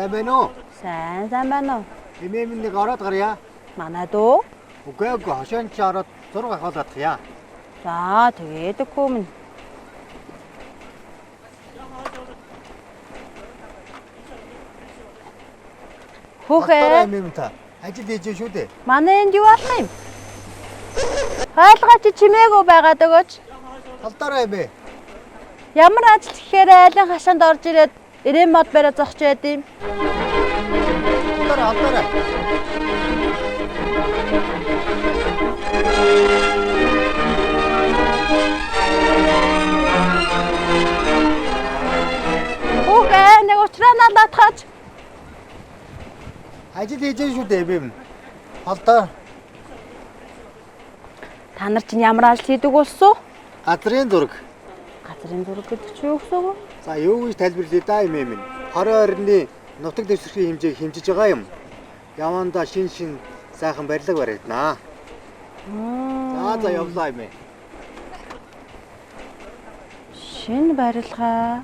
Сайн байна уу? Сайн байна уу? Эмээмнийг ороод гарья. Манайд уу? Үгүй хошоон чи ороод зураг авахлаад гая. За тэгээд өгөмн. Хүүхээ. Эмээм та ажил хийж шүү дээ. Манай энд юу болох юм? Хайлгаач чимээгүй байгаад өгөөч. Талдаараа эмээ. Ямар ажил гэхээр айлын хашаанд орж ирээд эрэм мод бариа зогч байд юм. Талдаараа. Хүүхээ нэг уучраа надад хаач. Ажил хийж шүү дээ эмээм. Талдаа. Та нар чинь ямар ажил хийдэг болсон? Газрын зураг. Газрын зураг гэдэг чи юу гэсэн үг? За юу гэж тайлбарлая да эмээм. Хорой орны нутаг дэвсгэрийн хэмжээг хэмжиж байгаа юм. Явандаа шин сайхан барилга баригдана. За явлаа эмээ. Шинэ барилга.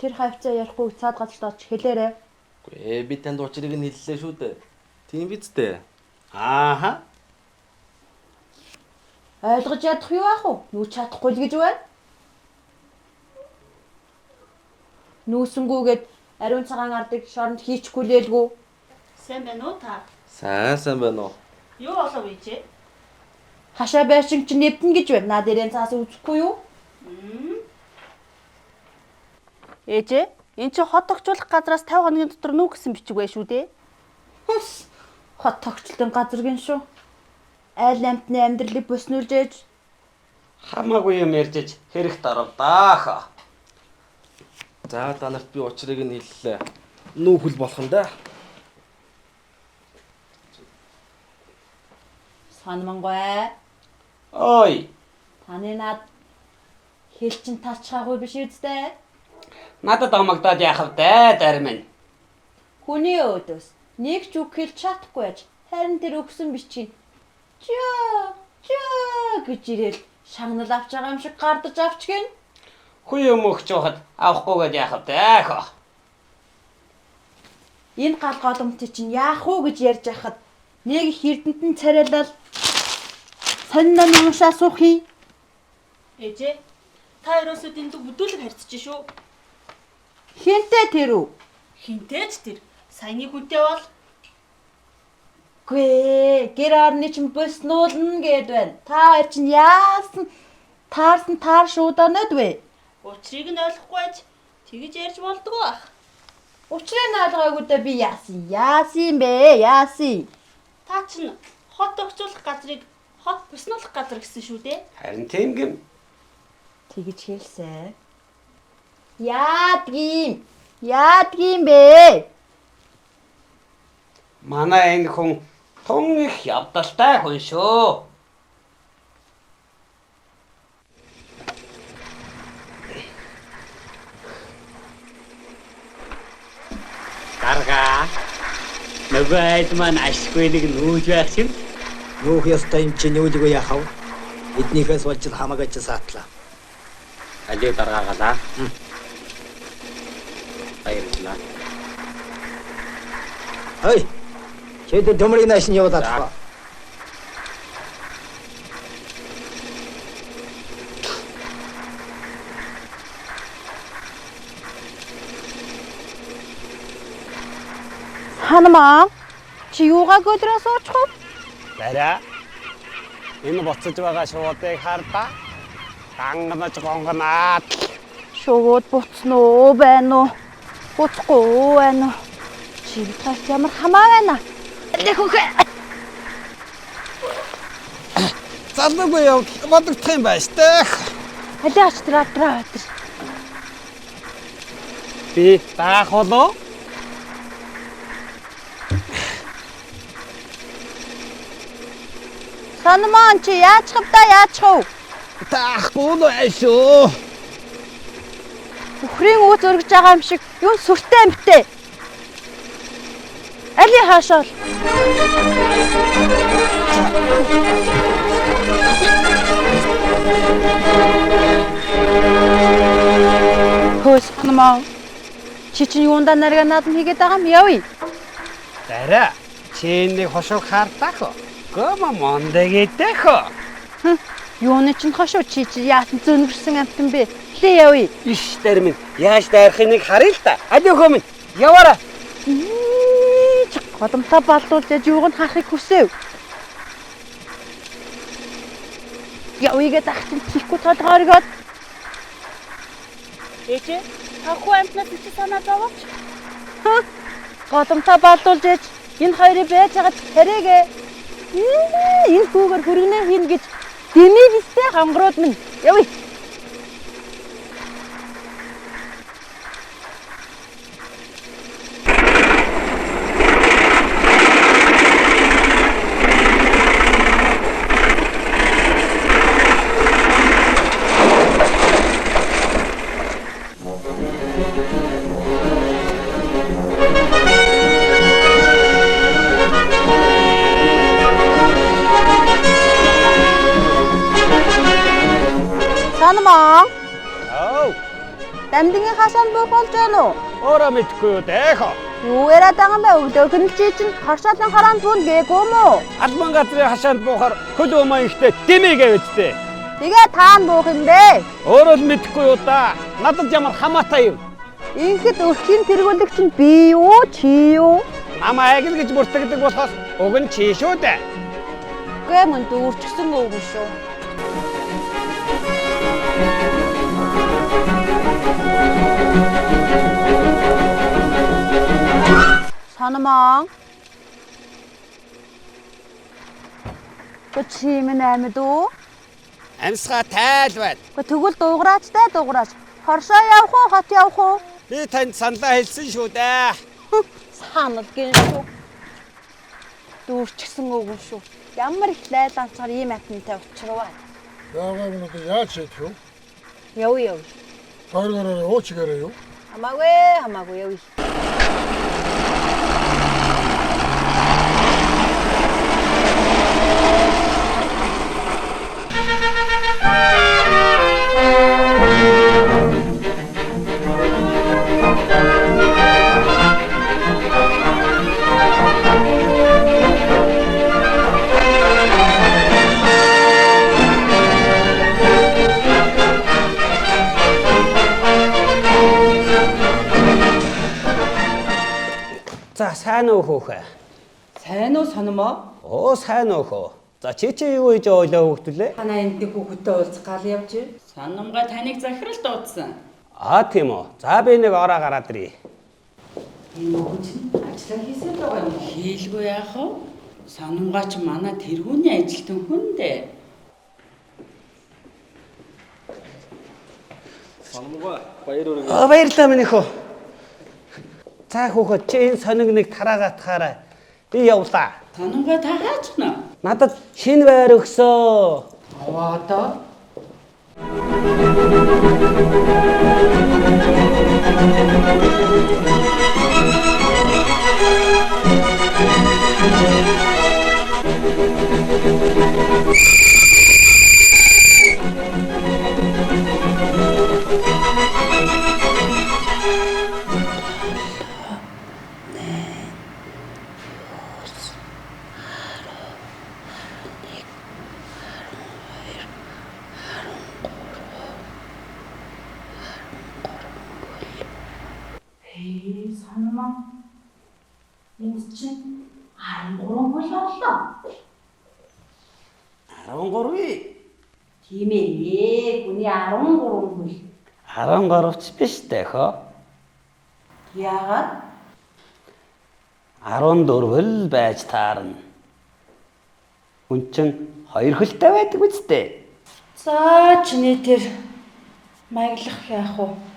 Тэр хавцаа ярихгүй цаад газарт очиж хэлээрэй. Үгүй би танд учрыг нь хэллээ шүү дээ. Тийм биз дээ. Ааха. Ойлгож ядах юу аах вэ? Нүүч чадахгүй л гэж байна. Нүүсэнгүүгээд ариун цагаан ардыг шоронд хийчихгүй лээлгүй. Сайн байна уу та? Сайн байна уу? Юу болов ийчээ? Хашаа байшин чи нэвтэн гэж байна. Наад ирэн цаас үзэхгүй юу? Ээжээ, эн чи хот тогтчлох газраас 50 хоногийн дотор нүү гэсэн бичиг бай шүү дээ. Хот тогтчлын газар гин шүү. Айл амтны амьдралыг бүснүүлж ээж. Хамаагүй юм ярьж хэрэгт оров даах. За та нарт би учрыг нь хэллээ. Нүүхэл болох нь да. Санамангой. Ой. Таны над хэлчин талчхаагүй биш үстэй. Надад амагдаад яах вэ дармин. Хүний өдөөс нэг ч үг хэлж чадахгүй байж харин тэр өгсөн бичгийг чаа гэж ирэл шагнал авч байгаа юм шиг гардаж авч гин. Хүй юм өгч байхад авахгүйгээд яах вэ хаа. Энэ гал голомтыг чинь яах уу гэж ярьж байхад нэг их эрдэнтэн царайлал сонин уншаа суух юм. Ээжээ, Та ерөөсөө дэнд бүдүүлэг харьцаж шүү. Хинтээ тэр үү? Хинтээч тэр. Саяны хүнтэй бол Гүй, гэр орны чинь бүснуулна гэд байна. Та хоёр чинь яасан таар шуудаад вэ? учрыг нь ойлгохгүй байж тэгж ярьж болдгоо ах. Учрыг нь ойлгоогүй дэ би яасан бэ? Яасан? Та чинь хот өгчүүлэх газрыг хот буснуулах газар гэсэн шүү дээ. Харин тийм гэм. Тэгж хэлсэн. Яадгийм бэ? Манай энэ хүн тун их явдалтай хүн шүү. Дарга. Нөгөө айд маань ашгүй нэг нүүж байх юм. Нүүх ёстой юм чинь нүүлгүй яхав. Эднийхээс болж хамаагач саатлаа. Алив даргаагалаа. Баярлалаа. Ой. Чэд дөмрийн ашин явуулаад таа. Ханамаа чи юугаа өдрөө суучих вэ? Бараа. Энэ боцож байгаа шуудыг хардаа. Дангнаж гонгонаад. Шууд буцноо байна уу? Буцахгүй байна уу? Чи бидгээс ямар хамаа байна? Лэхүүхэ. Залуугүй яв бодогдох юм байна штэ. Алиач траа. Би даах болоо. Санамаа чи яачих вэ? Таахгүй л байшоо. Бүхрийн үүс өргөж байгаа юм шиг юу сүртэй амттай. Али хаашаал. Хөөс санамаа. Чи чинь юундаа нарга наадам хийгээд байгаа юм явъя. Бараа. Чи нэг хошог хартаах. Гома мондэгэдэх. Юуны чинь хошоо чи яасан зөнгөрсөн амтан бэ? Лээ явъя. Иш дэрмэн. Яаж дайрахыг нэг харъя л та. Алив хөмөн. Яваараа. Годомтой баллуулж юуг нь харахыг хүсэв. Явъя гэдэг чинь тийхгүй толгой оргоод. Ээжээ, та хүү амтнаас чи санаа зовооч. Годомтой баллуулж ээж энэ хоёрыг байж байгаа хэрээгээ. Энэ хүүгээр хүргэнэ хийн гэж дэмийг өстэй хангарууд минь явъя. Санамаа. Дамдгийн хасаан буух болж байна уу? Ороо мэдгүй юу дэх. Юу яриад байгаа юм бэ? Өглөөхөн чи чинь харшаалын хараанд бүүн гээгүй мө? Албан газрын хашаанд буухаар хөл өмөө ихтэй дэмийгээ үсттэй. Тэгээ таан буух юм бэ? Өөрөө л мэдгүй юу да. Надад ямар хамаатай юм. Инхэд өрхийн тэргүүлэг чинь би юу чи юу? Намаа агил гэж бүртгэдэг болохоос уг нь чи шүү дээ. Гээ мөн дүүрчсэн өөгүй шүү. Санамаа. Чи минь амьд уу? Амьсгаа тайл байна. Тэгвэл дуугараач. Хоршоо явах уу, хот явах уу? Би танд саналаа хэлсэн шүү дээ. Санал гин шүү. Дүүрчсэн өөгүй шүү. Ямар их лайланцаар ийм атантай учрав. Яагаад яаж хийх вэ? Явъя. Тойргороо уучгаараа юу? Хамаагүй явъя. За сайн уу хөөхөө? Сайн уу санамаа? Оо сайн уу хөө. За чи юу хийж ойлоо хөвгтөлээ? Танаа энд хүүхэдтэй уулзах гал явж. Санамгай таныг захирал дуудсан. Аа тийм үү. За би нэг ороо гараад ирье. Энэ хүүхэд чинь ажиллаа хийсэн байгаа юм. Хийлгүй яах вэ? Санамгай ч манай тэргүүний ажилтан хүн дээ. Санамгаа баяр өргөө. Баярлалаа минь хөө. За хөөхөө чи энэ сониг нэг тараагатахаарай. Би явлаа. Санамгай та хаач гэнэ? Надад шинэ байр өгсөө. Аваа одоо. Санамаа. Энд чинь 13 хөл боллоо. 13. Тийм ээ. Хүний 13 хөл. 13 ч биш дээ хөө. Яагаад? 14 л байж таарна. Хүн чинь 2 хөлтэй байдаг үстэй. За чиний тэр маяглах яах вэ?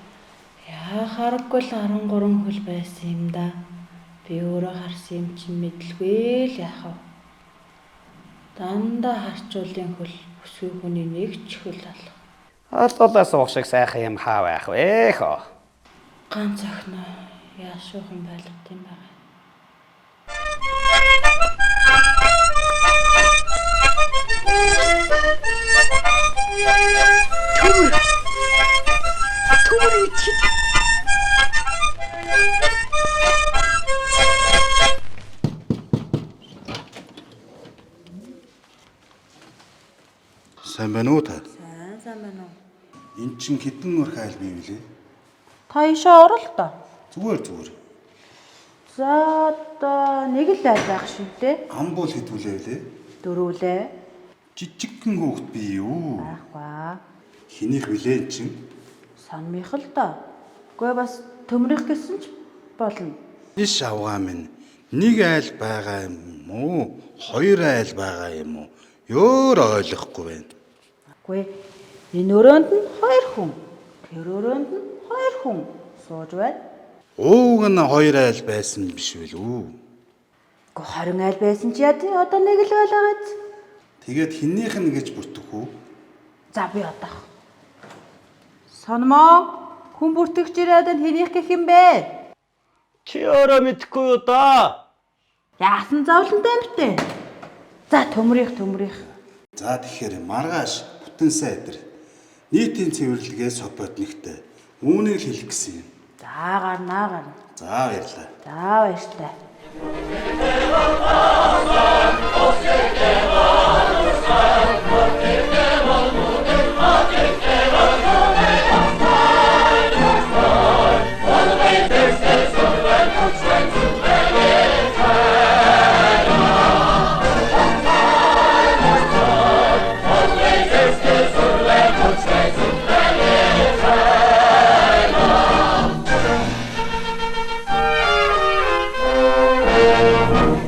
Яахааргүй л 13 хөл байсан юм да. Би өөрөө харсан юм чинь мэдлгүй л яах вэ? Дандаа харчуулын хөл өсвөө хүний нэг ч хөл алга. Алуулаас уушиг сайхан юм хаа байх вэ хөө. Ганц охиноо яашуухан байлгад юм байна. Сайн байна уу та? Сайн байна уу? Энд чинь хэдэн өрх айл бий вүлээ? Та ишээ орол та. Зүгээр. За одоо нэг л айл байх шиг дээ. Ам бол хэдвүлээ вүлээ? Дөрвөлээ. Жижигхэн хүүхэд бий юу? Аахгүй. Хинийх вүлээ чинь? Санмих л да. Гэхдээ бас төмрөх гэсэн ч болно. Иш авгаа минь. Нэг айл байгаа юм уу? Хоёр айл байгаа юм уу? Өөр ойлгохгүй байна. Үгүй энэ өрөөнд нь 2 хүн. Тэр өрөөнд нь 2 хүн сууж байна. Ууг нь 2 айл байсан биш үү? Гэхдээ 20 айл байсан ч яа тий одоо нэг л байлаагааз. Тэгээд хиннийх нь гэж бүртэх үү? За би одоох. Санамаа хүн бүртгэж ирээд энэ хэнийх гэх юм бэ? Чи өөрөө мэдэхгүй юу да? Яасан зовлонтой юм бэ? За төмрих. За тэгэхээр маргааш бүтэн сайдар нийтийн цэвэрлэгээ соботнихтэй үүнийг хэлэх гэсэн юм. За гарнаа. За баярлалаа. За баярлалаа.